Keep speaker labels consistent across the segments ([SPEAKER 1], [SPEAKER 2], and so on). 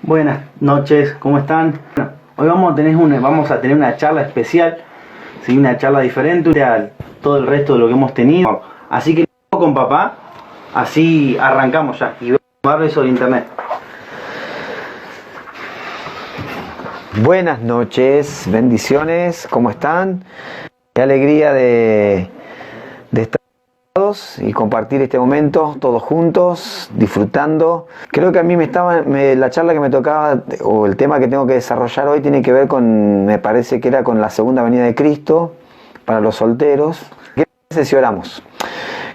[SPEAKER 1] Buenas noches, ¿cómo están? Bueno, hoy vamos a tener una charla especial, ¿sí? Una charla diferente a todo el resto de lo que hemos tenido. Así que con papá, así arrancamos ya y vamos a hablar sobre internet.
[SPEAKER 2] Buenas noches, bendiciones, ¿cómo están? Qué alegría de estar todos y compartir este momento todos juntos, disfrutando. Creo que a mí la charla que me tocaba, o el tema que tengo que desarrollar hoy, tiene que ver con, me parece que era con la segunda venida de Cristo, para los solteros. ¿Qué parece si oramos?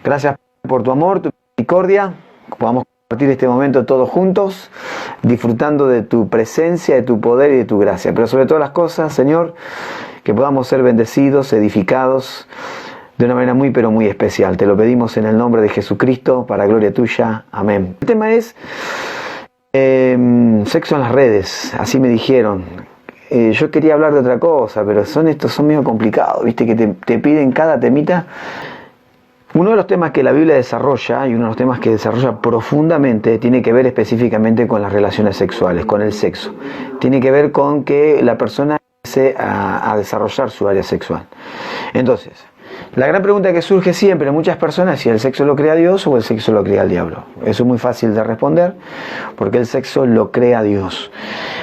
[SPEAKER 2] Gracias por tu amor, tu misericordia, podamos compartir este momento todos juntos, disfrutando de tu presencia, de tu poder y de tu gracia. Pero sobre todas las cosas, Señor, que podamos ser bendecidos, edificados, de una manera muy pero muy especial. Te lo pedimos en el nombre de Jesucristo, para gloria tuya. Amén. El tema es sexo en las redes, así me dijeron. Yo quería hablar de otra cosa, pero son medio complicados, viste, que te piden cada temita. Uno de los temas que la Biblia desarrolla, y uno de los temas que desarrolla profundamente, tiene que ver específicamente con las relaciones sexuales, con el sexo. Tiene que ver con que la persona empiece a desarrollar su área sexual. Entonces, la gran pregunta que surge siempre en muchas personas es si el sexo lo crea Dios o el sexo lo crea el diablo. Eso es muy fácil de responder, porque el sexo lo crea Dios.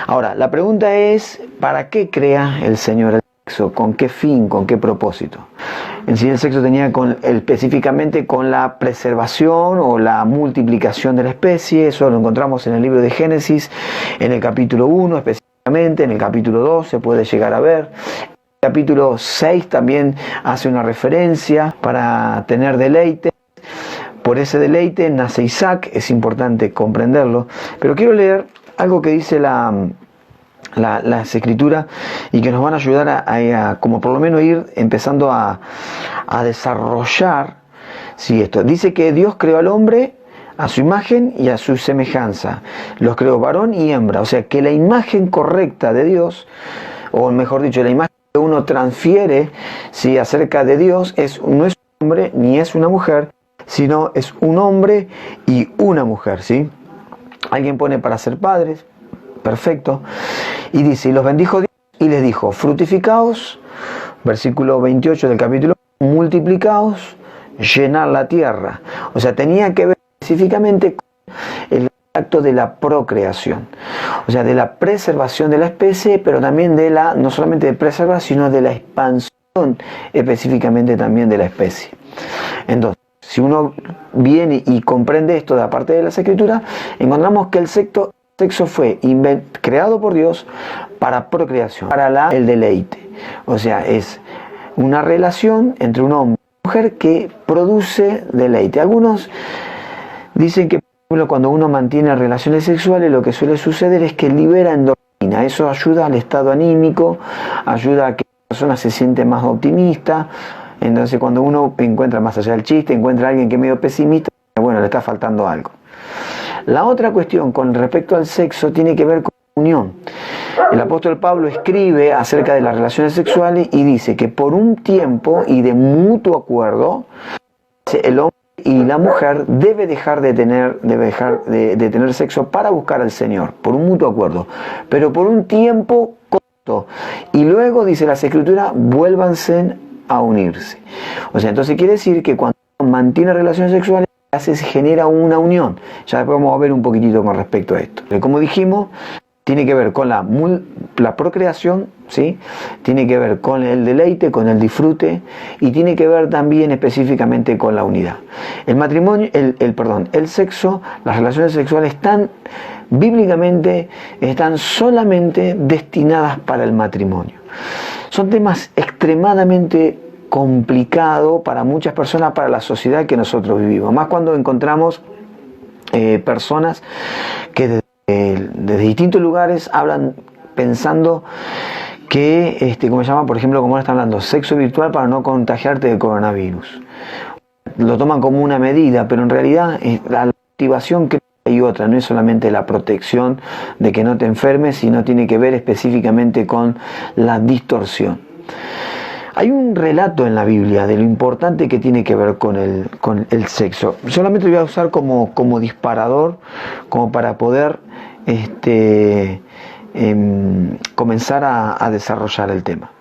[SPEAKER 2] Ahora, la pregunta es, ¿para qué crea el Señor el sexo? ¿Con qué fin? ¿Con qué propósito? En sí el sexo tenía específicamente con la preservación o la multiplicación de la especie. Eso lo encontramos en el libro de Génesis, en el capítulo 1 específicamente, en el capítulo 2 se puede llegar a ver. El capítulo 6 también hace una referencia para tener deleite. Por ese deleite nace Isaac, es importante comprenderlo. Pero quiero leer algo que dice las escrituras y que nos van a ayudar a como por lo menos ir empezando a desarrollar, sí, esto. Dice que Dios creó al hombre a su imagen y a su semejanza. Los creó varón y hembra. O sea que la imagen correcta de Dios, o mejor dicho, la imagen que uno transfiere, sí, acerca de Dios no es un hombre ni es una mujer, sino es un hombre y una mujer, ¿sí? Alguien pone para ser padres, perfecto, y dice, y los bendijo Dios y les dijo, fructificaos, versículo 28 del capítulo, multiplicaos, llenar la tierra. O sea, tenía que ver específicamente con el acto de la procreación, o sea, de la preservación de la especie, pero también no solamente de preservar, sino de la expansión específicamente también de la especie. Entonces, si uno viene y comprende esto de la parte de las escrituras, encontramos que el sexo fue creado por Dios para procreación, para el deleite. O sea, es una relación entre un hombre y una mujer que produce deleite. Algunos dicen que, por ejemplo, cuando uno mantiene relaciones sexuales, lo que suele suceder es que libera endorfina. Eso ayuda al estado anímico, ayuda a que la persona se siente más optimista. Entonces, cuando uno encuentra, más allá del chiste, encuentra a alguien que es medio pesimista, bueno, le está faltando algo. La otra cuestión con respecto al sexo tiene que ver con la unión. El apóstol Pablo escribe acerca de las relaciones sexuales y dice que por un tiempo y de mutuo acuerdo, el hombre y la mujer debe dejar de tener sexo para buscar al Señor, por un mutuo acuerdo, pero por un tiempo corto. Y luego, dice las Escrituras, vuélvanse a unirse. O sea, entonces quiere decir que cuando uno mantiene relaciones sexuales, se genera una unión. Ya después vamos a ver un poquitito con respecto a esto. Como dijimos, tiene que ver con la procreación, ¿sí? Tiene que ver con el deleite, con el disfrute, y tiene que ver también específicamente con la unidad. El matrimonio, el sexo, las relaciones sexuales bíblicamente están solamente destinadas para el matrimonio. Son temas extremadamente complicado para muchas personas, para la sociedad que nosotros vivimos, más cuando encontramos personas que desde distintos lugares hablan pensando que, como se llama, por ejemplo, como ahora están hablando, sexo virtual para no contagiarte de coronavirus. Lo toman como una medida, pero en realidad la motivación que hay otra, no es solamente la protección de que no te enfermes, sino tiene que ver específicamente con la distorsión. Hay un relato en la Biblia de lo importante que tiene que ver con el sexo. Solamente lo voy a usar como disparador, como para poder comenzar a desarrollar el tema.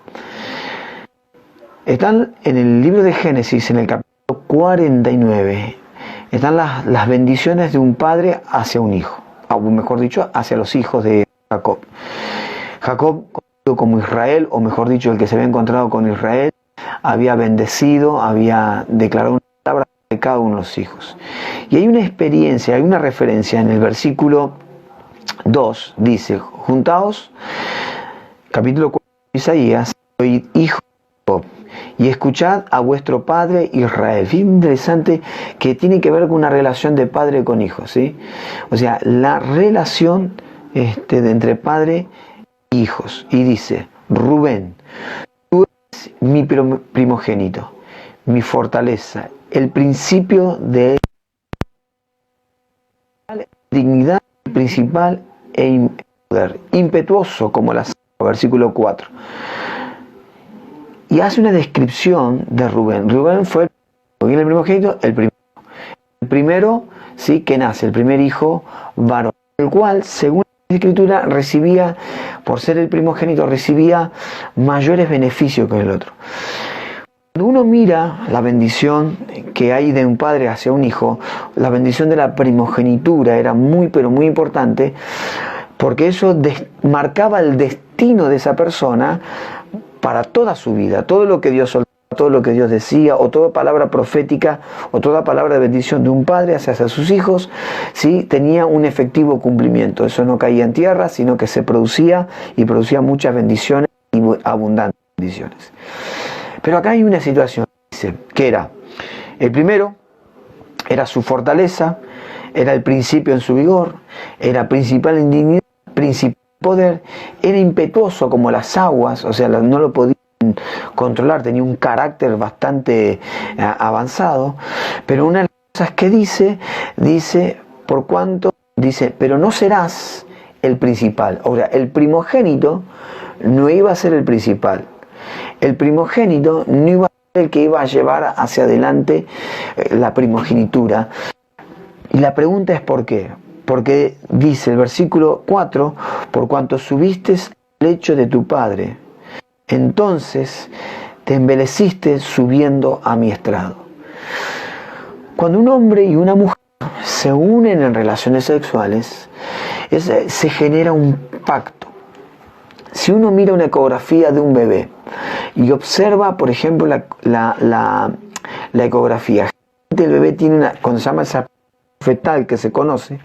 [SPEAKER 2] Están en el libro de Génesis, en el capítulo 49, están las bendiciones de un padre hacia un hijo, o mejor dicho, hacia los hijos de Jacob. Jacob, como Israel, o mejor dicho, el que se había encontrado con Israel, había bendecido, había declarado una palabra de cada uno de los hijos. Y hay una experiencia, hay una referencia en el versículo 2, dice: juntaos, capítulo 4 de Isaías, soy hijo de Jacob, y escuchad a vuestro padre Israel. Fíjense, interesante que tiene que ver con una relación de padre con hijo, ¿sí? O sea, la relación de entre padre e hijos. Y dice: Rubén, tú eres mi primogénito, mi fortaleza, el principio de dignidad principal e poder, impetuoso como la sangre, versículo 4. Y hace una descripción de Rubén. Rubén fue el primogénito, el primero, sí, que nace, el primer hijo varón, el cual, según la Escritura, recibía, por ser el primogénito, recibía mayores beneficios que el otro. Cuando uno mira la bendición que hay de un padre hacia un hijo, la bendición de la primogenitura era muy, pero muy importante, porque eso marcaba el destino de esa persona para toda su vida. Todo lo que Dios soltaba, todo lo que Dios decía, o toda palabra profética, o toda palabra de bendición de un padre hacia sus hijos, ¿sí?, tenía un efectivo cumplimiento. Eso no caía en tierra, sino que se producía, y producía muchas bendiciones y abundantes bendiciones. Pero acá hay una situación, dice, que era: el primero era su fortaleza, era el principio en su vigor, era principal en dignidad, principal en poder, era impetuoso como las aguas, o sea, no lo podían controlar, tenía un carácter bastante avanzado. Pero una de las cosas que dice, por cuanto, dice, pero no serás el principal. Ahora, el primogénito no iba a ser el principal. El primogénito no iba a ser el que iba a llevar hacia adelante la primogenitura. Y la pregunta es ¿por qué? Porque dice el versículo 4: por cuanto subiste al lecho de tu padre, entonces te embeleciste subiendo a mi estrado. Cuando un hombre y una mujer se unen en relaciones sexuales, se genera un pacto. Si uno mira una ecografía de un bebé y observa, por ejemplo, la ecografía, el bebé tiene cuando se llama esa fetal que se conoce,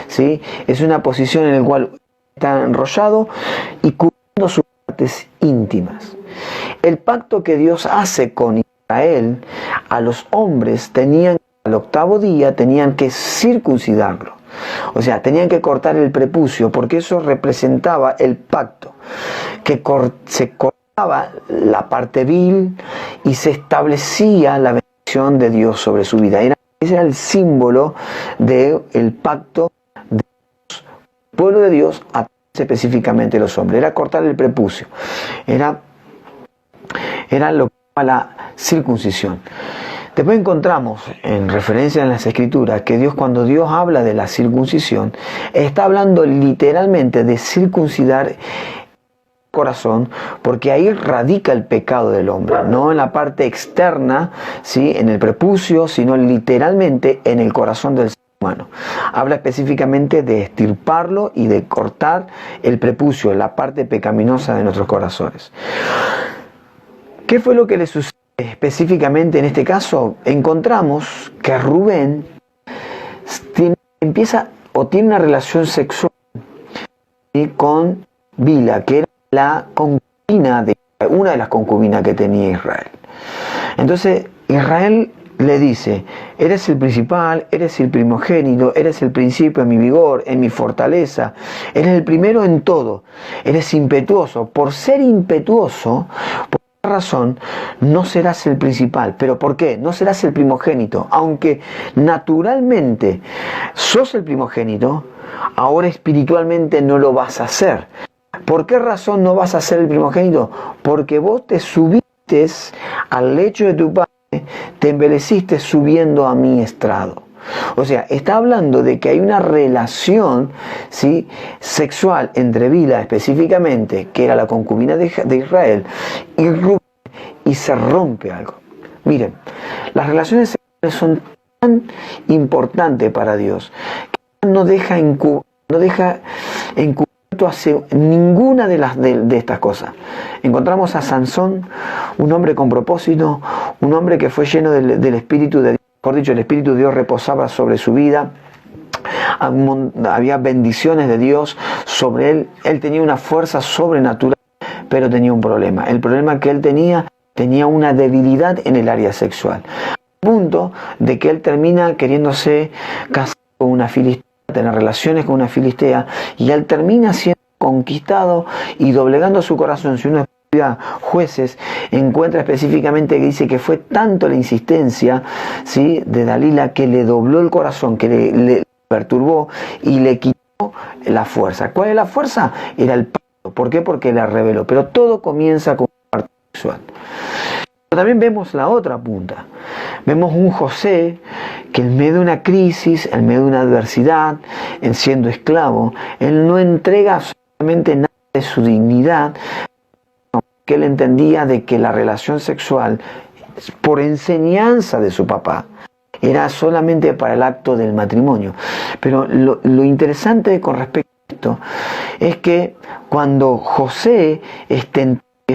[SPEAKER 2] ¿sí?, es una posición en la cual está enrollado y cubriendo sus partes íntimas. El pacto que Dios hace con Israel, a los hombres al octavo día tenían que circuncidarlo. O sea, tenían que cortar el prepucio, porque eso representaba el pacto, que se cortaba la parte vil y se establecía la bendición de Dios sobre su vida. Ese era el símbolo del pacto del pueblo de Dios, específicamente los hombres. Era cortar el prepucio. Era lo que se llama la circuncisión. Después encontramos en referencia en las Escrituras que cuando Dios habla de la circuncisión, está hablando literalmente de circuncidar el corazón, porque ahí radica el pecado del hombre, no en la parte externa, ¿sí?, en el prepucio, sino literalmente en el corazón del ser humano. Habla específicamente de extirparlo y de cortar el prepucio, la parte pecaminosa de nuestros corazones. ¿Qué fue lo que le sucedió específicamente en este caso? Encontramos que Rubén tiene una relación sexual con Bila, que era la concubina una de las concubinas que tenía Israel. Entonces Israel le dice: eres el principal, eres el primogénito, eres el principio en mi vigor, en mi fortaleza, eres el primero en todo, eres impetuoso. Por ser impetuoso, por esa razón, no serás el principal. ¿Pero por qué? No serás el primogénito. Aunque naturalmente sos el primogénito, ahora espiritualmente no lo vas a hacer. ¿Por qué razón no vas a ser el primogénito? Porque vos te subiste al lecho de tu padre, te embeleciste subiendo a mi estrado. O sea, está hablando de que hay una relación, ¿sí?, sexual entre Bilha específicamente, que era la concubina de Israel, y Rubén, y se rompe algo. Miren, las relaciones sexuales son tan importantes para Dios que no deja encubierto hacer ninguna de estas cosas. Encontramos a Sansón, un hombre con propósito, un hombre que fue lleno del Espíritu de Dios. Mejor dicho, el Espíritu de Dios reposaba sobre su vida, había bendiciones de Dios sobre él, él tenía una fuerza sobrenatural, pero tenía un problema. El problema que él tenía una debilidad en el área sexual, al punto de que él termina queriéndose casar con una filistea, tener relaciones con una filistea, y él termina siendo conquistado y doblegando su corazón. Si uno Jueces encuentra específicamente que dice que fue tanto la insistencia, ¿sí?, de Dalila, que le dobló el corazón, que le perturbó y le quitó la fuerza. ¿Cuál es la fuerza? Era el pacto. ¿Por qué? Porque la reveló. Pero todo comienza con una parte sexual. Pero también vemos la otra punta. Vemos un José que en medio de una crisis, en medio de una adversidad, en siendo esclavo, él no entrega absolutamente nada de su dignidad, que él entendía de que la relación sexual, por enseñanza de su papá, era solamente para el acto del matrimonio. Pero lo interesante con respecto a esto es que cuando José es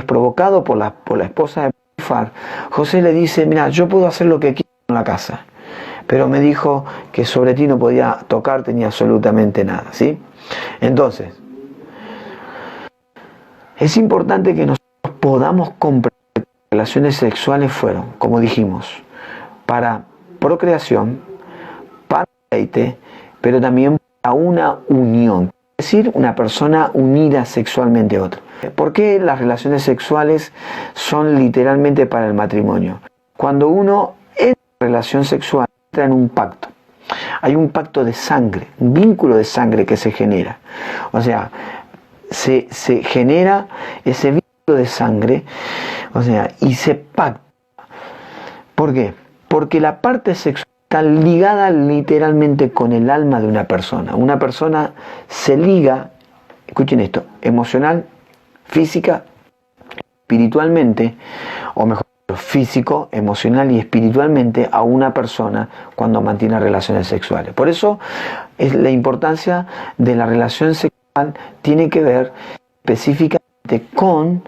[SPEAKER 2] provocado por la esposa de Potifar, José le dice: mira, yo puedo hacer lo que quiero en la casa, pero me dijo que sobre ti no podía tocarte ni absolutamente nada, ¿sí? Entonces, es importante que nosotros podamos comprender que las relaciones sexuales fueron, como dijimos, para procreación, para deleite, pero también para una unión, es decir, una persona unida sexualmente a otra. ¿Por qué las relaciones sexuales son literalmente para el matrimonio? Cuando uno entra en relación sexual, entra en un pacto. Hay un pacto de sangre, un vínculo de sangre que se genera. O sea, se genera ese vínculo de sangre, o sea, y se pacta. ¿Por qué? Porque la parte sexual está ligada literalmente con el alma de una persona. Una persona se liga, escuchen esto, emocional, física, espiritualmente, o mejor, físico, emocional y espiritualmente a una persona cuando mantiene relaciones sexuales. Por eso es la importancia de la relación sexual, tiene que ver específicamente con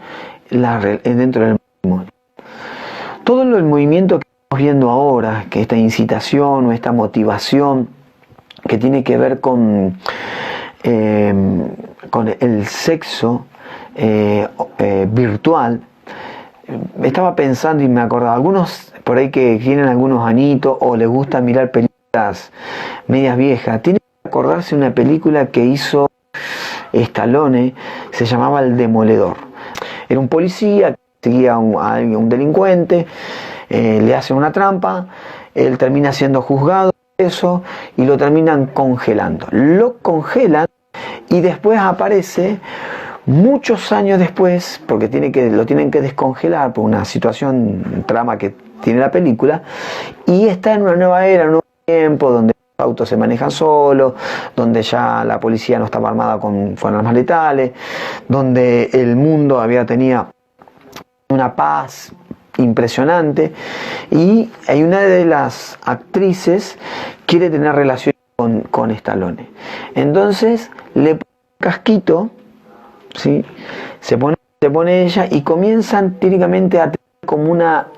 [SPEAKER 2] dentro del matrimonio. Todo el movimiento que estamos viendo ahora, que esta incitación o esta motivación que tiene que ver con el sexo virtual, estaba pensando y me acordaba, algunos por ahí que tienen algunos añitos o les gusta mirar películas medias viejas, tienen que acordarse de una película que hizo Stallone, se llamaba El Demoledor. Era un policía que seguía a un delincuente, le hacen una trampa, él termina siendo juzgado por eso y lo terminan congelando. Lo congelan y después aparece muchos años después, porque lo tienen que descongelar por una situación, trama que tiene la película, y está en una nueva era, un nuevo tiempo donde los autos se manejan solos, donde ya la policía no estaba armada con armas letales, donde el mundo tenía una paz impresionante, y hay una de las actrices quiere tener relación con Stallone. Entonces le pone un casquito, ¿sí? Se pone ella y comienzan típicamente a tener como una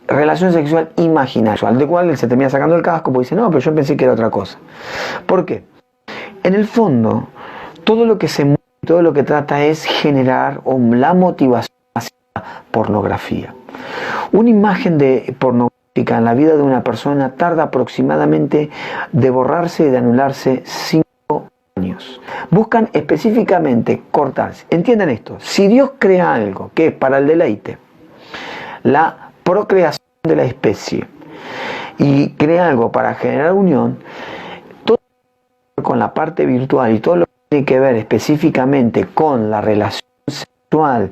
[SPEAKER 2] relación sexual imaginaria, al de cual él se termina sacando el casco porque dice: no, pero yo pensé que era otra cosa. ¿Por qué? En el fondo, todo lo que se mueve, todo lo que trata es generar la motivación hacia la pornografía. Una imagen de pornográfica en la vida de una persona tarda aproximadamente de borrarse y de anularse 5 años. Buscan específicamente cortarse. Entiendan esto: si Dios crea algo que es para el deleite, la procreación de la especie, y crea algo para generar unión, todo con la parte virtual y todo lo que tiene que ver específicamente con la relación sexual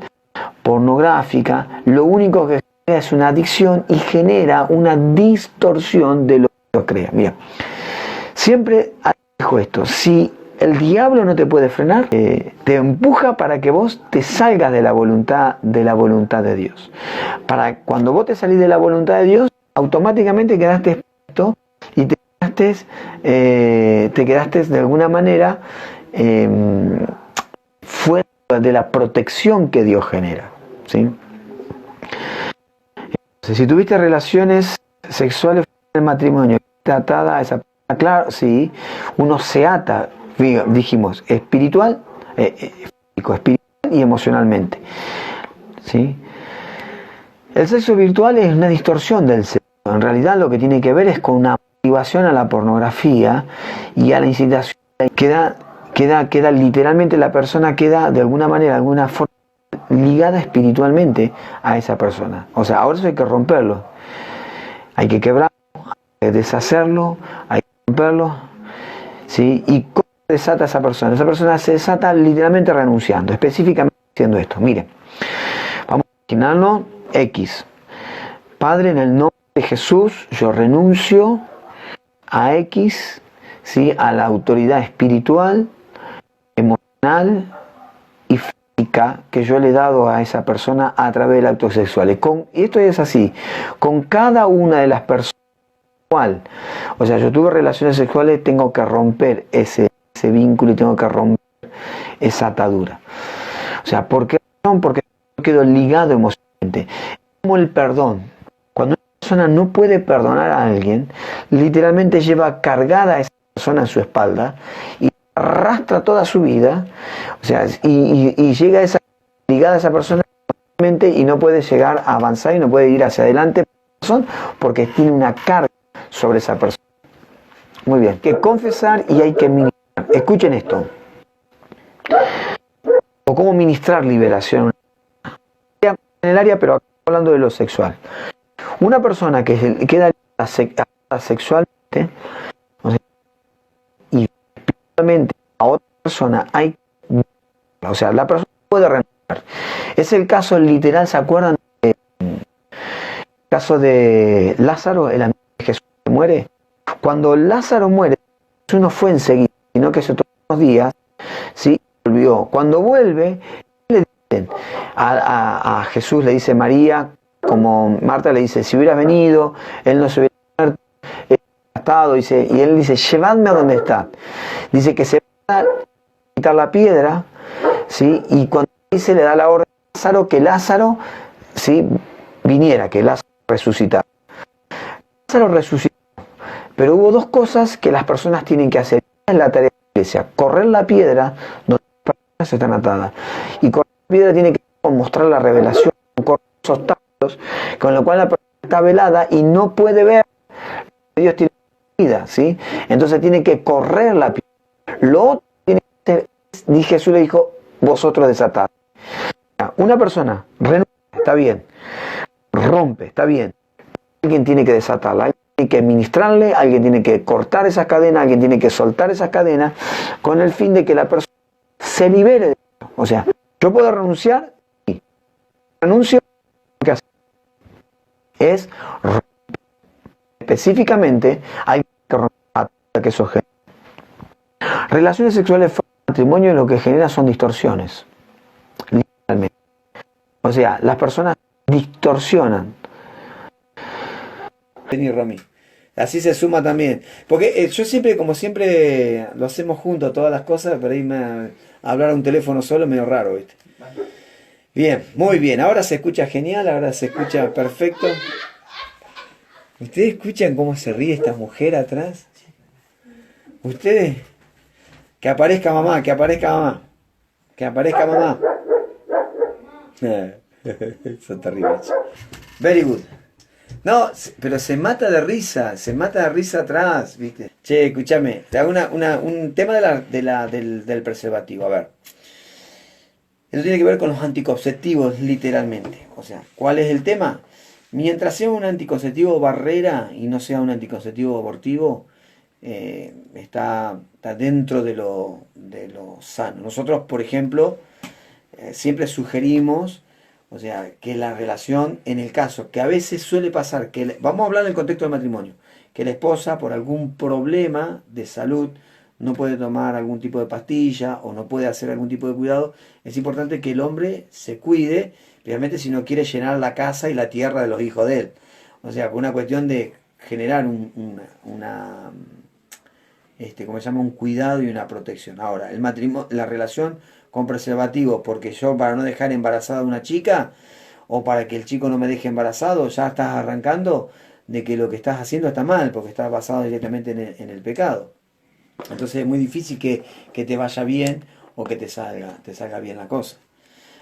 [SPEAKER 2] pornográfica, lo único que genera es una adicción y genera una distorsión de lo que Dios crea. Mira, siempre dijo esto: si el diablo no te puede frenar, te empuja para que vos te salgas de la voluntad de Dios. Para cuando vos te salís de la voluntad de Dios, automáticamente quedaste expuesto y te quedaste de alguna manera fuera de la protección que Dios genera, ¿sí? Entonces, si tuviste relaciones sexuales en el matrimonio, está atada a esa, claro, sí, uno se ata, dijimos, espiritual, espiritual y emocionalmente, ¿sí? El sexo virtual es una distorsión del sexo. En realidad lo que tiene que ver es con una motivación a la pornografía y a la incitación. Queda literalmente, la persona queda de alguna manera, de alguna forma, ligada espiritualmente a esa persona. O sea, ahora eso hay que romperlo. Hay que quebrarlo, hay que deshacerlo, hay que romperlo, ¿sí? ¿Y cómo se desata esa persona? Esa persona se desata literalmente renunciando, específicamente haciendo esto. Miren, vamos a imaginarnos X. Padre, en el nombre de Jesús, yo renuncio a X, ¿sí? A la autoridad espiritual, emocional y física que yo le he dado a esa persona a través del acto sexual. Y esto es así, con cada una de las personas. O sea, yo tuve relaciones sexuales, tengo que romper ese vínculo y tengo que romper esa atadura. O sea, ¿por qué razón? Porque yo quedo ligado emocionalmente. Como el perdón. Cuando una persona no puede perdonar a alguien, literalmente lleva cargada a esa persona en su espalda y arrastra toda su vida, o sea, y llega ligada a esa persona y no puede llegar a avanzar y no puede ir hacia adelante porque tiene una carga sobre esa persona. Muy bien, hay que confesar y hay que ministrar. Escuchen esto. O cómo ministrar liberación en el área, pero acá hablando de lo sexual. Una persona que queda sexualmente, o sea, y espiritualmente a otra persona, o sea, la persona puede renunciar. Es el caso literal, ¿se acuerdan? El caso de Lázaro, el amigo de Jesús que muere. Cuando Lázaro muere, Jesús no fue enseguida, sino que se tomó unos días, ¿sí? Volvió. Cuando vuelve, le dicen a Jesús, le dice María, como Marta le dice, si hubieras venido, él no se hubiera muerto, estado, dice, y él dice, llevadme a donde está. Dice que se va a quitar la piedra, ¿sí? Y cuando dice, le da la orden a Lázaro que Lázaro, ¿sí? Viniera, que Lázaro resucitara. Lázaro resucitó, pero hubo dos cosas que las personas tienen que hacer. Es la tarea de la iglesia: correr la piedra donde las personas están atadas. Y correr la piedra tiene que mostrar la revelación, correr los obstáculos, con lo cual la persona está velada y no puede ver que Dios tiene vida, ¿sí? Entonces tiene que correr la piedra. Lo otro tiene que hacer, Jesús le dijo, vosotros desatad. Una persona renuncia, está bien, rompe, está bien. Alguien tiene que desatarla, alguien tiene que ministrarle, alguien tiene que cortar esas cadenas, alguien tiene que soltar esas cadenas con el fin de que la persona se libere de eso. O sea, yo puedo renunciar, sí. Renuncio, lo que hace es romper. Específicamente, hay que romper que eso genera. Relaciones sexuales fuera del matrimonio lo que genera son distorsiones. Literalmente. O sea, las personas distorsionan. Vení, Romy. Así se suma también. Porque yo siempre, como siempre, lo hacemos juntos todas las cosas, pero irme a hablar a un teléfono solo es medio raro, ¿viste? Bien, muy bien. Ahora se escucha genial, ahora se escucha perfecto. ¿Ustedes escuchan cómo se ríe esta mujer atrás? ¿Ustedes? Que aparezca mamá, que aparezca mamá. Que aparezca mamá. Eso es terrible. Very good. No, pero se mata de risa atrás, ¿viste? Che, escúchame, te hago un tema del preservativo, a ver. Eso tiene que ver con los anticonceptivos, literalmente. O sea, ¿cuál es el tema? Mientras sea un anticonceptivo barrera y no sea un anticonceptivo abortivo, está dentro de lo sano. Nosotros, por ejemplo, siempre sugerimos O sea, que la relación, en el caso, que a veces suele pasar, vamos a hablar del contexto del matrimonio, que la esposa por algún problema de salud no puede tomar algún tipo de pastilla o no puede hacer algún tipo de cuidado, es importante que el hombre se cuide, realmente si no quiere llenar la casa y la tierra de los hijos de él. O sea, por una cuestión de generar como se llama, un cuidado y una protección. Ahora, el matrimonio, la relación con preservativo, porque yo para no dejar embarazada a una chica, o para que el chico no me deje embarazado, ya estás arrancando de que lo que estás haciendo está mal, porque estás basado directamente en el pecado. Entonces es muy difícil que te vaya bien o que te salga bien la cosa.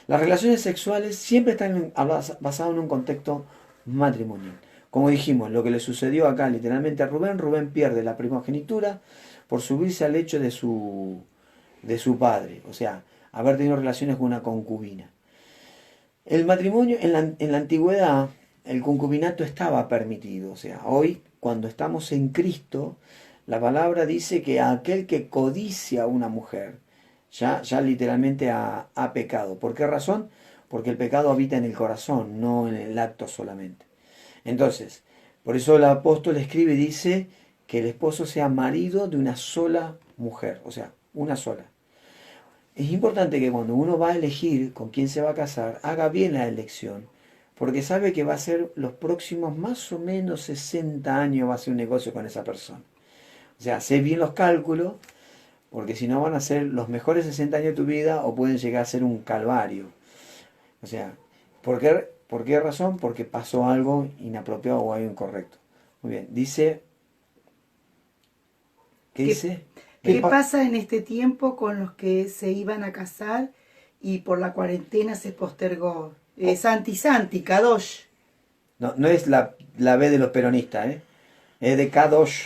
[SPEAKER 2] Las relaciones sexuales siempre están basadas en un contexto matrimonial. Como dijimos, lo que le sucedió acá literalmente a Rubén, Rubén pierde la primogenitura por subirse al lecho de su padre, o sea, haber tenido relaciones con una concubina. El matrimonio en la antigüedad, el concubinato estaba permitido, o sea, hoy cuando estamos en Cristo, la palabra dice que aquel que codicia a una mujer, ya literalmente ha pecado. ¿Por qué razón? Porque el pecado habita en el corazón, no en el acto solamente. Entonces, por eso el apóstol escribe y dice que el esposo sea marido de una sola mujer, o sea, una sola. Es importante que cuando uno va a elegir con quién se va a casar, haga bien la elección, porque sabe que va a ser los próximos más o menos 60 años va a ser un negocio con esa persona. O sea, sé bien los cálculos, porque si no van a ser los mejores 60 años de tu vida o pueden llegar a ser un calvario. O sea, ¿por qué razón? Porque pasó algo inapropiado o algo incorrecto. Muy bien, dice... ¿Qué dice?
[SPEAKER 3] ¿Qué pasa en este tiempo con los que se iban a casar y por la cuarentena se postergó? Santi Santi, Kadosh.
[SPEAKER 2] No es la B de los peronistas, es de Kadosh,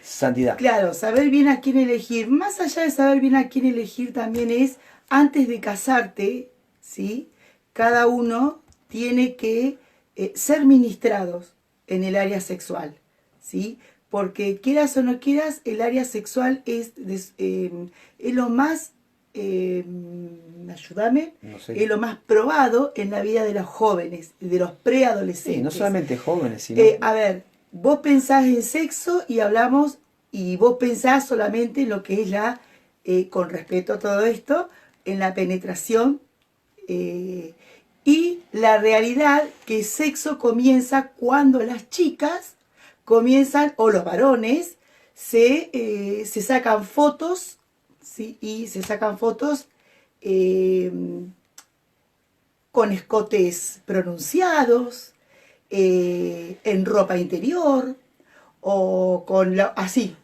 [SPEAKER 2] santidad.
[SPEAKER 3] Claro, saber bien a quién elegir. Más allá de saber bien a quién elegir también es, antes de casarte, ¿sí? Cada uno tiene que ser ministrados en el área sexual, ¿sí? Porque quieras o no quieras, el área sexual es lo más, ayúdame,
[SPEAKER 2] No sé.
[SPEAKER 3] es lo más probado en la vida de los jóvenes, de los preadolescentes.
[SPEAKER 2] Sí, no solamente jóvenes, sino...
[SPEAKER 3] A ver, vos pensás en sexo y hablamos, y vos pensás solamente en lo que es ya, con respeto a todo esto, en la penetración, y la realidad que el sexo comienza cuando las chicas comienzan, o los varones, se sacan fotos, ¿sí? Y se sacan fotos con escotes pronunciados, en ropa interior, o así.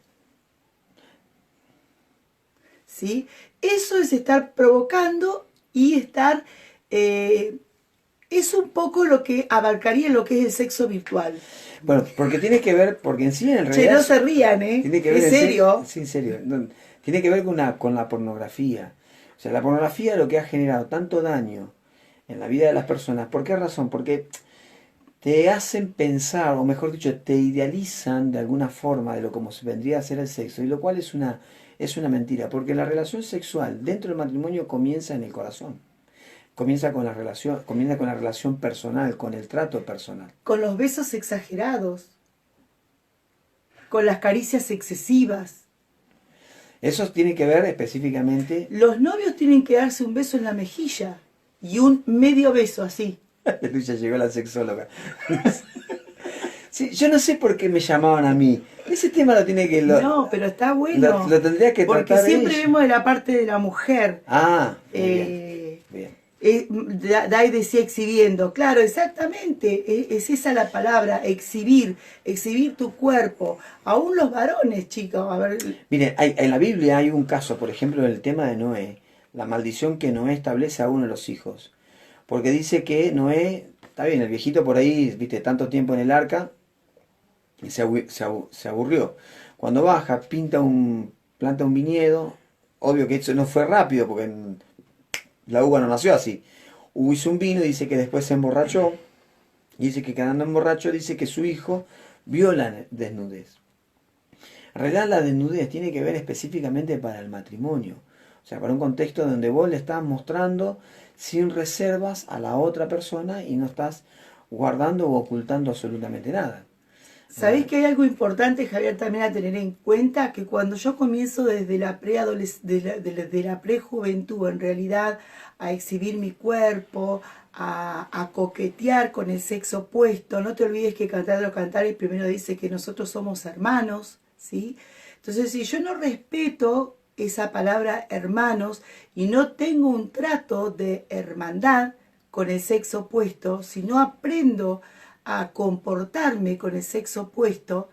[SPEAKER 3] ¿Sí? Eso es estar provocando y estar... es un poco lo que abarcaría lo que es el sexo virtual.
[SPEAKER 2] Bueno, porque tiene que ver, porque en sí en realidad...
[SPEAKER 3] Che, no se rían, ¿eh?
[SPEAKER 2] Tiene que ver
[SPEAKER 3] ¿Es serio?
[SPEAKER 2] Sí, en serio. No, tiene que ver con la pornografía. O sea, la pornografía es lo que ha generado tanto daño en la vida de las personas. ¿Por qué razón? Porque te hacen pensar, o mejor dicho, te idealizan de alguna forma de lo como se vendría a ser el sexo, y lo cual es una mentira, porque la relación sexual dentro del matrimonio comienza en el corazón. Comienza con la relación personal, con el trato personal.
[SPEAKER 3] Con los besos exagerados, con las caricias excesivas.
[SPEAKER 2] Eso tiene que ver específicamente...
[SPEAKER 3] Los novios tienen que darse un beso en la mejilla y un medio beso así.
[SPEAKER 2] Ya llegó la sexóloga. Sí, yo no sé por qué me llamaban a mí. Ese tema lo tiene que...
[SPEAKER 3] No, pero está bueno.
[SPEAKER 2] Lo tendría que
[SPEAKER 3] porque
[SPEAKER 2] tratar
[SPEAKER 3] siempre
[SPEAKER 2] ella.
[SPEAKER 3] vemos de la parte de la mujer.
[SPEAKER 2] Ah, bien.
[SPEAKER 3] Dai decía exhibiendo. Claro, exactamente. Es esa la palabra, exhibir tu cuerpo. Aún los varones, chicos. A ver.
[SPEAKER 2] Mire, en la Biblia hay un caso, por ejemplo, del tema de Noé. La maldición que Noé establece a uno de los hijos. Porque dice que Noé, está bien, el viejito por ahí, viste, tanto tiempo en el arca, y se aburrió. Cuando baja, planta un viñedo. Obvio que eso no fue rápido, porque la uva no nació así. Hizo un vino y dice que después se emborrachó. Y dice que quedando emborracho, dice que su hijo vio la desnudez. En realidad la desnudez tiene que ver específicamente para el matrimonio. O sea, para un contexto donde vos le estás mostrando sin reservas a la otra persona y no estás guardando o ocultando absolutamente nada.
[SPEAKER 3] ¿Sabéis que hay algo importante, Javier, también a tener en cuenta? Que cuando yo comienzo desde la de la prejuventud, en realidad, a exhibir mi cuerpo, a coquetear con el sexo opuesto, no te olvides que Cantando Cantares primero dice que nosotros somos hermanos, ¿sí? Entonces, si yo no respeto esa palabra hermanos y no tengo un trato de hermandad con el sexo opuesto, si no aprendo a comportarme con el sexo opuesto,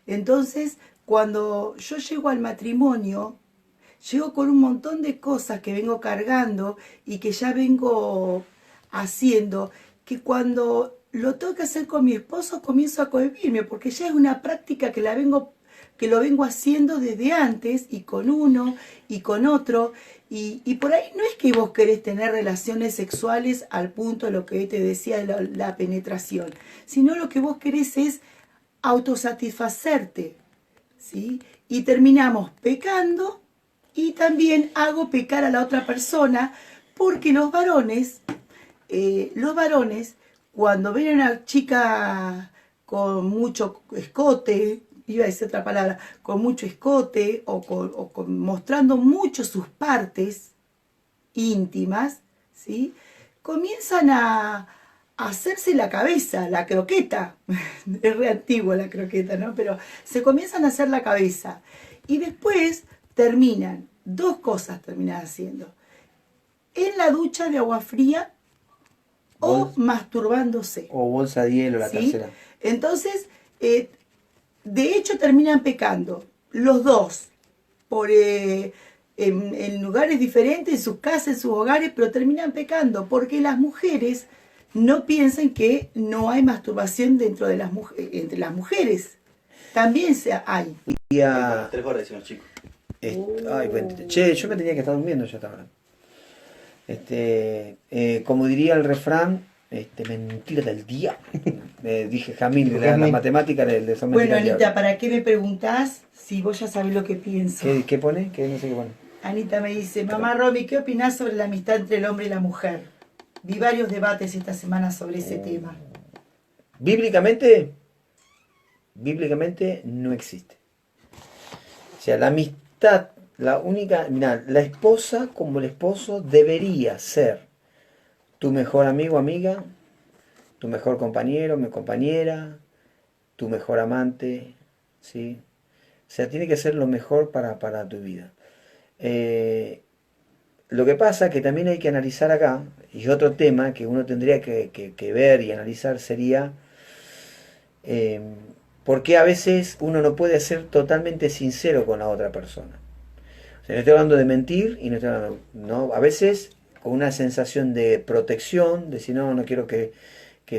[SPEAKER 3] entonces cuando yo llego al matrimonio, llego con un montón de cosas que vengo cargando y que ya vengo haciendo, que cuando lo tengo que hacer con mi esposo comienzo a cohibirme, porque ya es una práctica que lo vengo haciendo desde antes, y con uno y con otro, y por ahí no es que vos querés tener relaciones sexuales al punto de lo que te decía de la penetración, sino lo que vos querés es autosatisfacerte, ¿sí? Y terminamos pecando, y también hago pecar a la otra persona, porque los varones, cuando ven a una chica con mucho escote, iba a decir otra palabra, con mucho escote mostrando mucho sus partes íntimas, ¿sí? Comienzan a hacerse la cabeza, la croqueta, es re antigua la croqueta, ¿no? Pero se comienzan a hacer la cabeza y después dos cosas terminan haciendo: en la ducha de agua fría o masturbándose.
[SPEAKER 2] O bolsa de hielo, la
[SPEAKER 3] ¿sí?
[SPEAKER 2] tercera.
[SPEAKER 3] Entonces, de hecho terminan pecando los dos en lugares diferentes, en sus casas, en sus hogares, pero terminan pecando porque las mujeres no piensan que no hay masturbación dentro de entre las mujeres. También hay.
[SPEAKER 2] Y
[SPEAKER 1] A las 3 horas decimos, chicos.
[SPEAKER 2] Ay, che, yo me tenía que estar durmiendo ya hasta ahora. Como diría el refrán, mentira del día. Dije Jamil, la matemática de son
[SPEAKER 3] Bueno,
[SPEAKER 2] mentiras del
[SPEAKER 3] Anita,
[SPEAKER 2] diablo.
[SPEAKER 3] ¿para qué me preguntás si vos ya sabés lo que pienso?
[SPEAKER 2] ¿Qué pone? ¿Qué no sé qué pone?
[SPEAKER 3] Anita me dice: mamá Romy, ¿qué opinás sobre la amistad entre el hombre y la mujer? Vi varios debates esta semana sobre ese tema.
[SPEAKER 2] Bíblicamente no existe. O sea, la amistad, mirá, la esposa como el esposo debería ser tu mejor amigo, amiga, tu mejor compañero, mi compañera, tu mejor amante, ¿sí? O sea, tiene que ser lo mejor para tu vida. Lo que pasa que también hay que analizar acá, y otro tema que uno tendría que ver y analizar sería por qué a veces uno no puede ser totalmente sincero con la otra persona. O sea, no estoy hablando de mentir y no estoy hablando, no, a veces con una sensación de protección, de decir no quiero que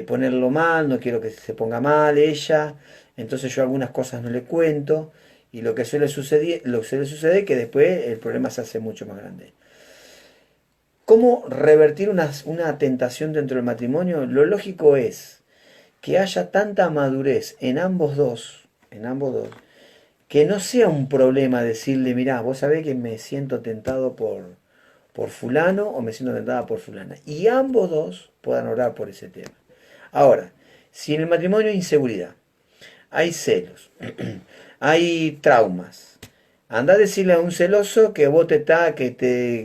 [SPEAKER 2] ponerlo mal, no quiero que se ponga mal ella, entonces yo algunas cosas no le cuento, y lo que suele suceder es que después el problema se hace mucho más grande. ¿Cómo revertir una tentación dentro del matrimonio? Lo lógico es que haya tanta madurez en ambos dos, que no sea un problema decirle, mirá, vos sabés que me siento tentado por fulano o me siento tentada por fulana. Y ambos dos puedan orar por ese tema. Ahora, si en el matrimonio hay inseguridad, hay celos, hay traumas, anda a decirle a un celoso que vos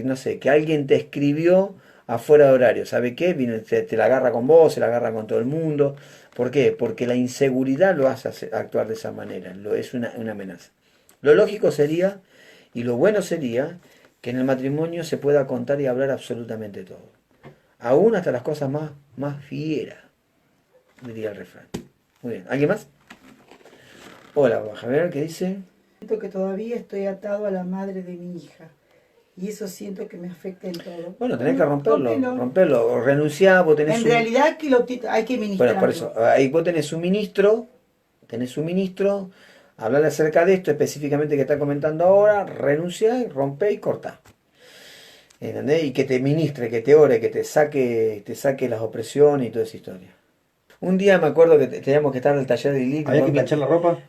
[SPEAKER 2] no sé, que alguien te escribió afuera de horario. ¿Sabe qué? Te la agarra con vos, se la agarra con todo el mundo. ¿Por qué? Porque la inseguridad lo hace actuar de esa manera, es una amenaza. Lo lógico sería, y lo bueno sería, que en el matrimonio se pueda contar y hablar absolutamente todo. Aún hasta las cosas más fieras, diría el refrán. Muy bien. ¿Alguien más? Hola, Javier, ¿qué dice?
[SPEAKER 3] Siento que todavía estoy atado a la madre de mi hija. Y eso siento que me afecta en todo.
[SPEAKER 2] Bueno, tenés que romperlo. O renunciar, vos tenés
[SPEAKER 3] en realidad que hay que ministrarlo.
[SPEAKER 2] Bueno, por eso, ahí vos tenés un ministro, hablarle acerca de esto específicamente que está comentando ahora, renunciar, romper y cortar. ¿Entendés? Y que te ministre, que te ore, que te saque las opresiones y toda esa historia. Un día me acuerdo que teníamos que estar en el taller de Ilic.
[SPEAKER 1] ¿Había que planchar la ropa?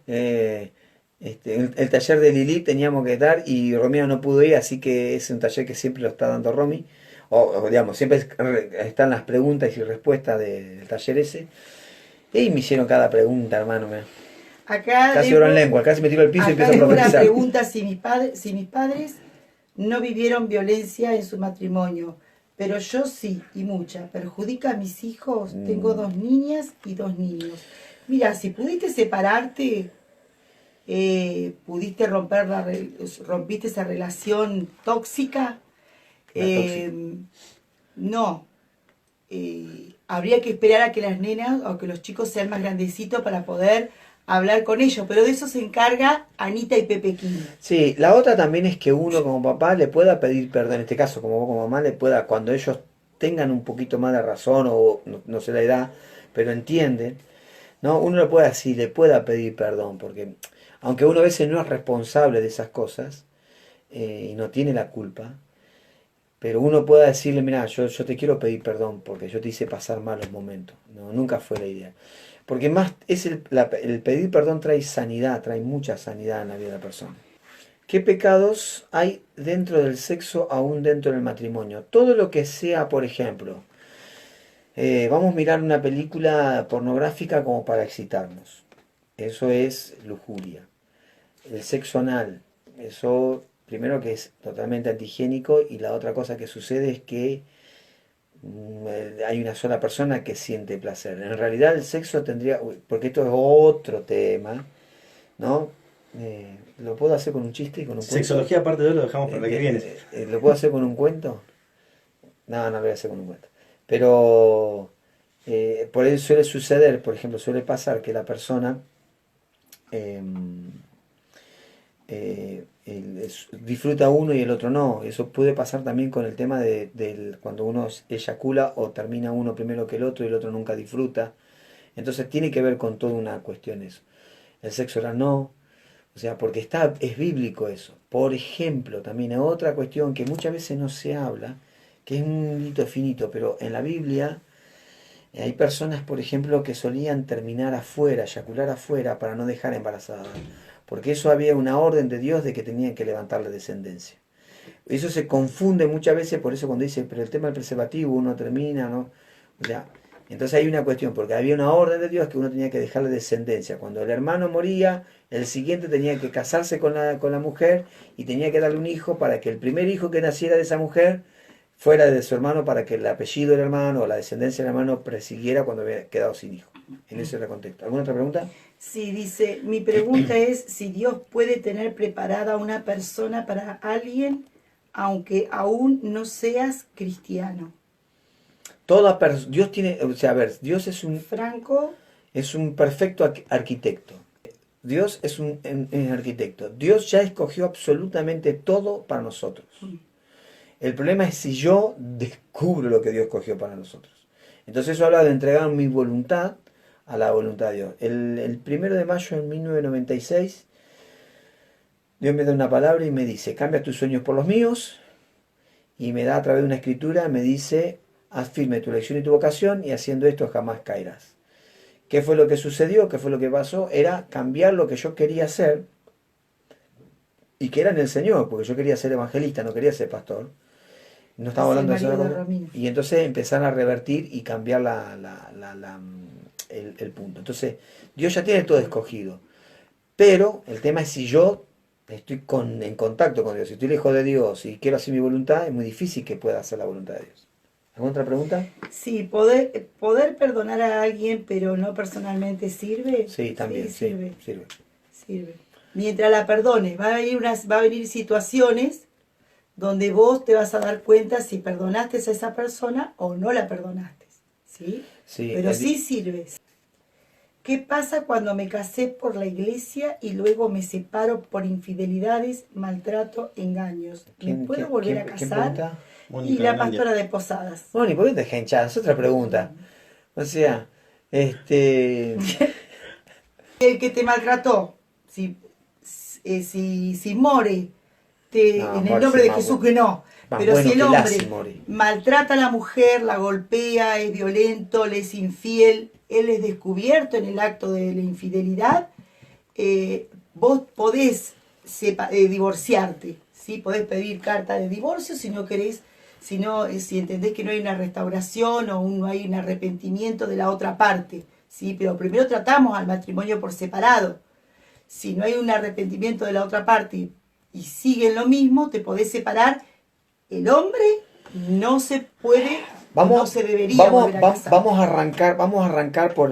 [SPEAKER 2] El taller de Lili teníamos que dar y Romina no pudo ir, así que es un taller que siempre lo está dando Romy. Digamos, siempre están las preguntas y respuestas del taller ese. Y me hicieron cada pregunta, hermano.
[SPEAKER 3] Acá
[SPEAKER 2] Casi oro en lengua, casi me tiro al piso y empiezo a
[SPEAKER 3] acá una
[SPEAKER 2] profetizar.
[SPEAKER 3] pregunta si mis padres no vivieron violencia en su matrimonio, pero yo sí, y mucha. ¿Perjudica a mis hijos? Tengo 2 niñas y 2 niños. Mira, si pudiste separarte, pudiste rompiste esa relación tóxica, no. Habría que esperar a que las nenas o que los chicos sean más grandecitos para poder hablar con ellos, pero de eso se encarga Anita y Pepe King.
[SPEAKER 2] Sí, la otra también es que uno como papá le pueda pedir perdón, en este caso como vos como mamá le pueda, cuando ellos tengan un poquito más de razón o no sé la edad, pero entienden, ¿no? Uno le puede decir, le pueda pedir perdón, porque aunque uno a veces no es responsable de esas cosas y no tiene la culpa, pero uno pueda decirle, mira, yo te quiero pedir perdón porque yo te hice pasar malos momentos, no, nunca fue la idea. Porque más es el pedir perdón trae sanidad, trae mucha sanidad en la vida de la persona. ¿Qué pecados hay dentro del sexo, aún dentro del matrimonio? Todo lo que sea, por ejemplo, vamos a mirar una película pornográfica como para excitarnos. Eso es lujuria. El sexo anal, eso primero que es totalmente antihigiénico y la otra cosa que sucede es que hay una sola persona que siente placer. En realidad el sexo tendría, porque esto es otro tema, ¿no? ¿Lo puedo hacer con un chiste y con un cuento?
[SPEAKER 1] Sexología parte 2 lo dejamos para la que viene.
[SPEAKER 2] ¿Lo puedo hacer con un cuento? No, no lo voy a hacer con un cuento. Pero por eso suele suceder, por ejemplo, suele pasar que la persona disfruta uno y el otro no. Eso puede pasar también con el tema de cuando uno eyacula o termina uno primero que el otro y el otro nunca disfruta. Entonces tiene que ver con toda una cuestión eso. El sexo oral no. O sea, porque es bíblico eso. Por ejemplo, también hay otra cuestión que muchas veces no se habla, que es un hito finito, pero en la Biblia hay personas, por ejemplo, que solían terminar afuera, eyacular afuera para no dejar embarazada. Porque eso había una orden de Dios de que tenían que levantar la descendencia. Eso se confunde muchas veces, por eso cuando dice, pero el tema del preservativo uno termina, ¿no? O sea, entonces hay una cuestión, porque había una orden de Dios que uno tenía que dejar la descendencia. Cuando el hermano moría, el siguiente tenía que casarse con la mujer y tenía que darle un hijo para que el primer hijo que naciera de esa mujer fuera de su hermano, para que el apellido del hermano o la descendencia del hermano persiguiera cuando había quedado sin hijo. En ese era el contexto. ¿Alguna otra pregunta?
[SPEAKER 3] Sí, dice, mi pregunta es si Dios puede tener preparada una persona para alguien, aunque aún no seas cristiano.
[SPEAKER 2] Dios tiene, o sea, a ver, Dios es un perfecto arquitecto. Dios es un arquitecto. Dios ya escogió absolutamente todo para nosotros. El problema es si yo descubro lo que Dios escogió para nosotros. Entonces eso habla de entregar mi voluntad a la voluntad de Dios. El 1 de mayo de 1996, Dios me da una palabra y me dice, cambia tus sueños por los míos, y me da a través de una escritura, me dice, haz firme tu elección y tu vocación, y haciendo esto jamás caerás. ¿Qué fue lo que sucedió? ¿Qué fue lo que pasó? Era cambiar lo que yo quería hacer, y que era en el Señor, porque yo quería ser evangelista, no quería ser pastor. No estaba hablando de eso. Y entonces empezar a revertir y cambiar el punto. Entonces, Dios ya tiene todo escogido. Pero el tema es si yo estoy en contacto con Dios, si estoy lejos de Dios y quiero hacer mi voluntad, es muy difícil que pueda hacer la voluntad de Dios. ¿Alguna otra pregunta?
[SPEAKER 3] Sí, poder perdonar a alguien, pero no personalmente, ¿sirve?
[SPEAKER 2] Sí, también, sí, sirve.
[SPEAKER 3] Mientras la perdones, va a venir situaciones donde vos te vas a dar cuenta si perdonaste a esa persona o no la perdonaste, ¿sí?
[SPEAKER 2] Sí,
[SPEAKER 3] pero sí sirve. ¿Qué pasa cuando me casé por la iglesia y luego me separo por infidelidades, maltrato, engaños? ¿Me puedo volver a casar? Y la pastora de Posadas.
[SPEAKER 2] Moni, ¿por qué te dejas hinchada? Es otra pregunta. O sea, El
[SPEAKER 3] que te maltrató, si more, en el nombre de Jesús que no, pero si el hombre maltrata a la mujer, la golpea, es violento, le es infiel, él es descubierto en el acto de la infidelidad, vos podés divorciarte, ¿sí? Podés pedir carta de divorcio si no querés, si entendés que no hay una restauración o no hay un arrepentimiento de la otra parte, ¿sí? Pero primero tratamos al matrimonio por separado. Si no hay un arrepentimiento de la otra parte y siguen lo mismo, te podés separar. El hombre no se puede, no se debería volver a casar.
[SPEAKER 2] Vamos a arrancar por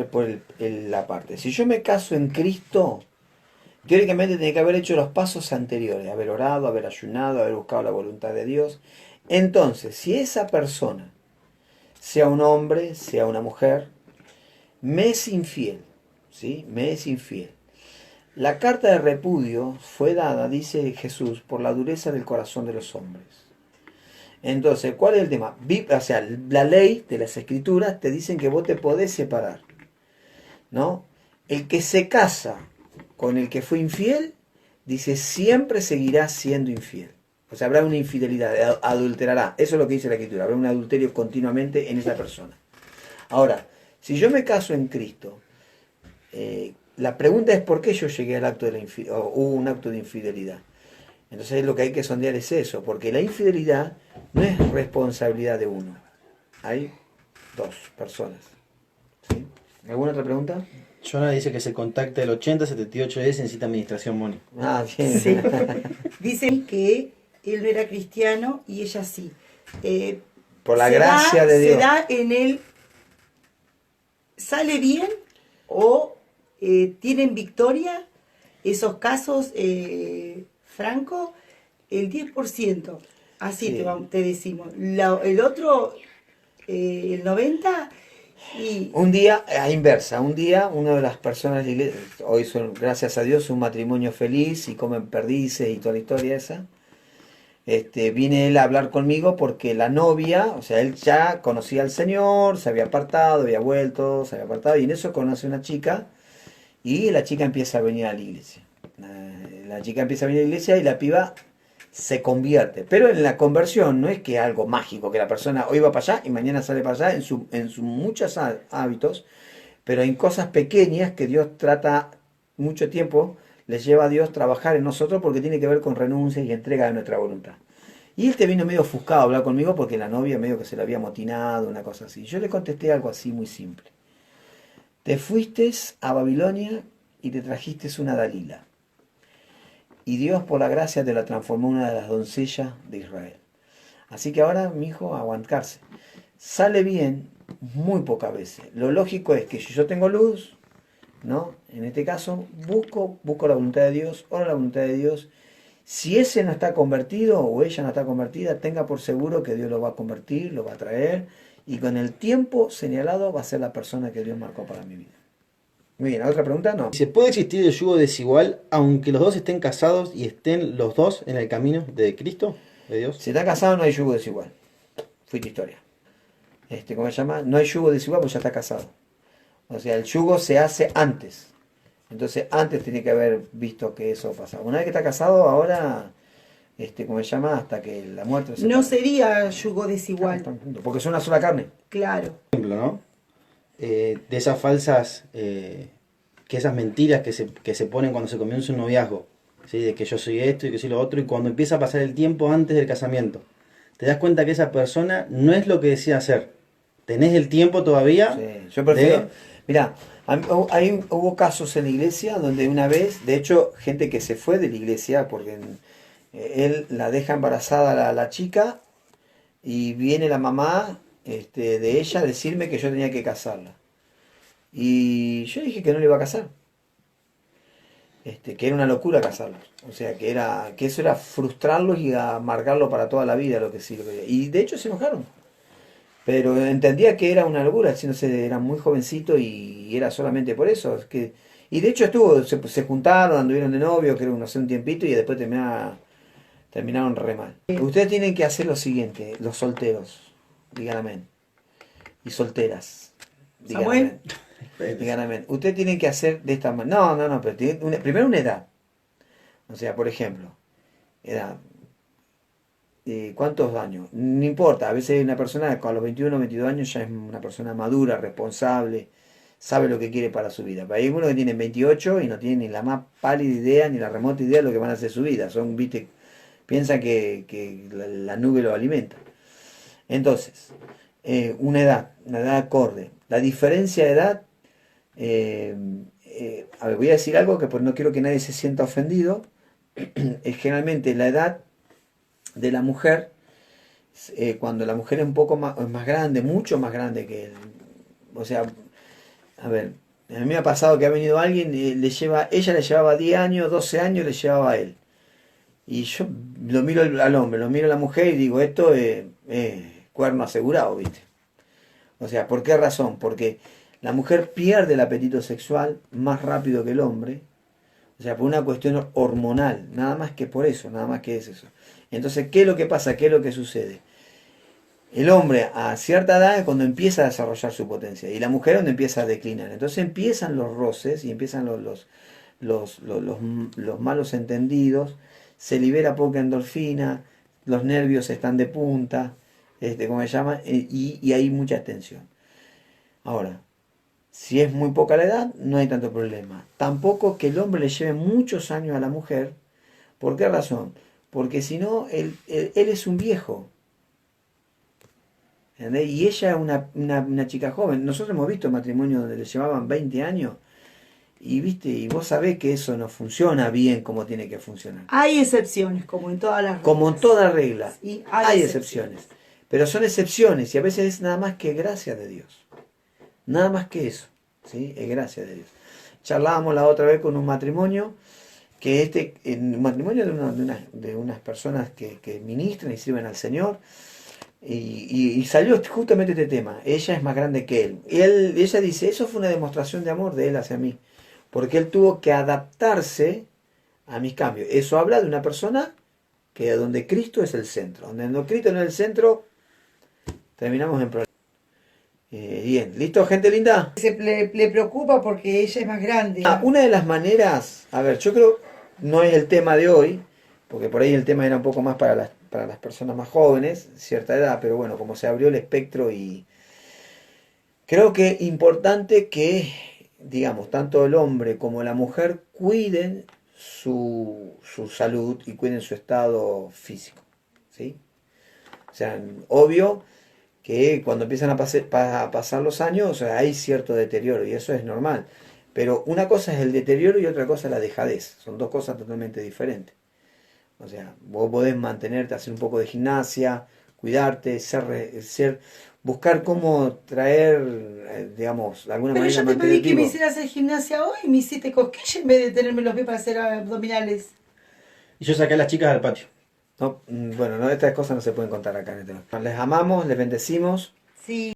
[SPEAKER 2] la parte. Si yo me caso en Cristo, teóricamente tenía que haber hecho los pasos anteriores, haber orado, haber ayunado, haber buscado la voluntad de Dios. Entonces, si esa persona, sea un hombre, sea una mujer, me es infiel, ¿sí? Me es infiel. La carta de repudio fue dada, dice Jesús, por la dureza del corazón de los hombres. Entonces, ¿cuál es el tema? O sea, la ley de las escrituras te dicen que vos te podés separar, ¿no? El que se casa con el que fue infiel, dice, siempre seguirá siendo infiel. O sea, habrá una infidelidad, adulterará. Eso es lo que dice la escritura, habrá un adulterio continuamente en esa persona. Ahora, si yo me caso en Cristo, la pregunta es por qué yo llegué al acto de la infidelidad, o hubo un acto de infidelidad. Entonces lo que hay que sondear es eso, porque la infidelidad no es responsabilidad de uno. Hay dos personas. ¿Sí? ¿Alguna otra pregunta?
[SPEAKER 1] Jonah dice que se contacta el 8078 es en cita administración, Moni.
[SPEAKER 2] Ah, bien.
[SPEAKER 3] Sí. Dicen que él no era cristiano y ella sí.
[SPEAKER 2] Por la gracia de Dios.
[SPEAKER 3] Se da en él, sale bien o tienen victoria esos casos, Franco, el 10%. Así
[SPEAKER 2] Sí.
[SPEAKER 3] te decimos. El otro, el 90%. Y
[SPEAKER 2] Un día, a inversa, un día una de las personas de la iglesia, hoy son, gracias a Dios, un matrimonio feliz y comen perdices y toda la historia esa. Viene él a hablar conmigo porque la novia, o sea, él ya conocía al Señor, se había apartado, había vuelto, se había apartado, y en eso conoce una chica, y la chica empieza a venir a la iglesia. La chica empieza a venir a la iglesia y la piba se convierte. Pero en la conversión no es que algo mágico, que la persona hoy va para allá y mañana sale para allá en sus muchos hábitos, pero en cosas pequeñas que Dios trata mucho tiempo, les lleva a Dios trabajar en nosotros porque tiene que ver con renuncia y entrega de nuestra voluntad. Y él vino medio ofuscado a hablar conmigo porque la novia medio que se le había motinado, una cosa así. Yo le contesté algo así muy simple. Te fuiste a Babilonia y te trajiste una Dalila. Y Dios por la gracia te la transformó en una de las doncellas de Israel. Así que ahora, mi hijo, aguantarse. Sale bien muy pocas veces. Lo lógico es que si yo tengo luz, ¿no? En este caso, busco la voluntad de Dios, oro la voluntad de Dios. Si ese no está convertido o ella no está convertida, tenga por seguro que Dios lo va a convertir, lo va a traer, y con el tiempo señalado va a ser la persona que Dios marcó para mi vida. Muy bien, ¿otra pregunta? No.
[SPEAKER 1] ¿Se puede existir el yugo desigual aunque los dos estén casados y estén los dos en el camino de Cristo, de Dios?
[SPEAKER 2] Si está casado no hay yugo desigual. Fuiste historia. ¿Cómo se llama? No hay yugo desigual porque ya está casado. O sea, el yugo se hace antes. Entonces antes tiene que haber visto que eso pasaba. Una vez que está casado, ahora, ¿cómo se llama? Hasta que la muerte se
[SPEAKER 3] no
[SPEAKER 2] separe.
[SPEAKER 3] sería yugo desigual.
[SPEAKER 2] Están juntos, porque son una sola carne.
[SPEAKER 3] Claro.
[SPEAKER 1] Ejemplo, ¿no? De esas falsas, que esas mentiras que se ponen cuando se comienza un noviazgo, ¿sí? De que yo soy esto y que soy lo otro, y cuando empieza a pasar el tiempo antes del casamiento, te das cuenta que esa persona no es lo que decía ser. Tenés el tiempo todavía.
[SPEAKER 2] Sí, yo prefiero. Mirá, hubo casos en la iglesia donde una vez, de hecho, gente que se fue de la iglesia porque él la deja embarazada a la chica y viene la mamá de ella a decirme que yo tenía que casarla. Y yo dije que no le iba a casar. Que era una locura casarlos. O sea, que eso era frustrarlos y amargarlo para toda la vida, lo que sí. Y de hecho se enojaron. Pero entendía que era una locura, era muy jovencito y era solamente por eso. Y de hecho se juntaron, anduvieron de novio, creo, no sé, un tiempito y después terminaron re mal. Ustedes tienen que hacer lo siguiente, los solteros, digan amén. Y solteras, digan
[SPEAKER 3] Samuel.
[SPEAKER 2] amén. Digan amén. Ustedes tienen que hacer de esta manera. No, pero primero una edad. O sea, por ejemplo, edad. ¿Cuántos años? No importa, a veces una persona a los 21 o 22 años ya es una persona madura, responsable, sabe lo que quiere para su vida. Pero hay uno que tiene 28 y no tiene ni la más pálida idea, ni la remota idea de lo que van a hacer su vida. Son, viste, piensan que la nube lo alimenta. Entonces, una edad acorde. La diferencia de edad, a ver, voy a decir algo que pues no quiero que nadie se sienta ofendido. Es generalmente la edad de la mujer, cuando la mujer es un poco más grande, mucho más grande que él. O sea, a ver, a mí me ha pasado que ha venido alguien, ella le llevaba 10 años, 12 años, le llevaba a él. Y yo lo miro al hombre, lo miro a la mujer y digo, esto es cuerno asegurado, ¿viste? O sea, ¿por qué razón? Porque la mujer pierde el apetito sexual más rápido que el hombre, o sea, por una cuestión hormonal, nada más que por eso, nada más que es eso. Entonces, ¿qué es lo que pasa? ¿Qué es lo que sucede? El hombre a cierta edad es cuando empieza a desarrollar su potencia y la mujer es cuando empieza a declinar. Entonces empiezan los roces y empiezan los malos entendidos, se libera poca endorfina, los nervios están de punta, ¿cómo se llama? Y hay mucha tensión. Ahora, si es muy poca la edad, no hay tanto problema. Tampoco que el hombre le lleve muchos años a la mujer. ¿Por qué razón? Porque si no, él es un viejo. ¿Entendés? Y ella es una chica joven. Nosotros hemos visto matrimonios donde le llevaban 20 años y viste, y vos sabés que eso no funciona bien como tiene que funcionar.
[SPEAKER 3] Hay excepciones, como en todas las reglas.
[SPEAKER 2] Como en toda regla,
[SPEAKER 3] Sí,
[SPEAKER 2] hay excepciones. Pero son excepciones y a veces es nada más que gracia de Dios. Nada más que eso, ¿sí? Es gracia de Dios. Charlábamos la otra vez con un matrimonio, que un matrimonio de unas personas que ministran y sirven al Señor. Y salió justamente este tema. Ella es más grande que él. Ella dice, eso fue una demostración de amor de él hacia mí. Porque él tuvo que adaptarse a mis cambios. Eso habla de una persona que donde Cristo es el centro. Donde Cristo no es el centro, terminamos en problemas. Bien, ¿listo, gente linda?
[SPEAKER 3] Le preocupa porque ella es más grande.
[SPEAKER 2] Una de las maneras, a ver, yo creo, no es el tema de hoy, porque por ahí el tema era un poco más para las personas más jóvenes, cierta edad, pero bueno, como se abrió el espectro y creo que es importante que, digamos, tanto el hombre como la mujer cuiden su salud y cuiden su estado físico, ¿sí? O sea, obvio que cuando empiezan a pasar los años, o sea, hay cierto deterioro y eso es normal. Pero una cosa es el deterioro y otra cosa es la dejadez. Son dos cosas totalmente diferentes. O sea, vos podés mantenerte, hacer un poco de gimnasia, cuidarte, buscar cómo traer, digamos, de alguna
[SPEAKER 3] Pero
[SPEAKER 2] manera
[SPEAKER 3] yo te pedí que me
[SPEAKER 2] vivo.
[SPEAKER 3] hicieras hacer gimnasia hoy y me hiciste cosquilla en vez de tenerme los pies para hacer abdominales.
[SPEAKER 1] Y yo saqué a las chicas al patio.
[SPEAKER 2] No, bueno, no, estas cosas no se pueden contar acá en este. Les amamos, les bendecimos.
[SPEAKER 3] Sí.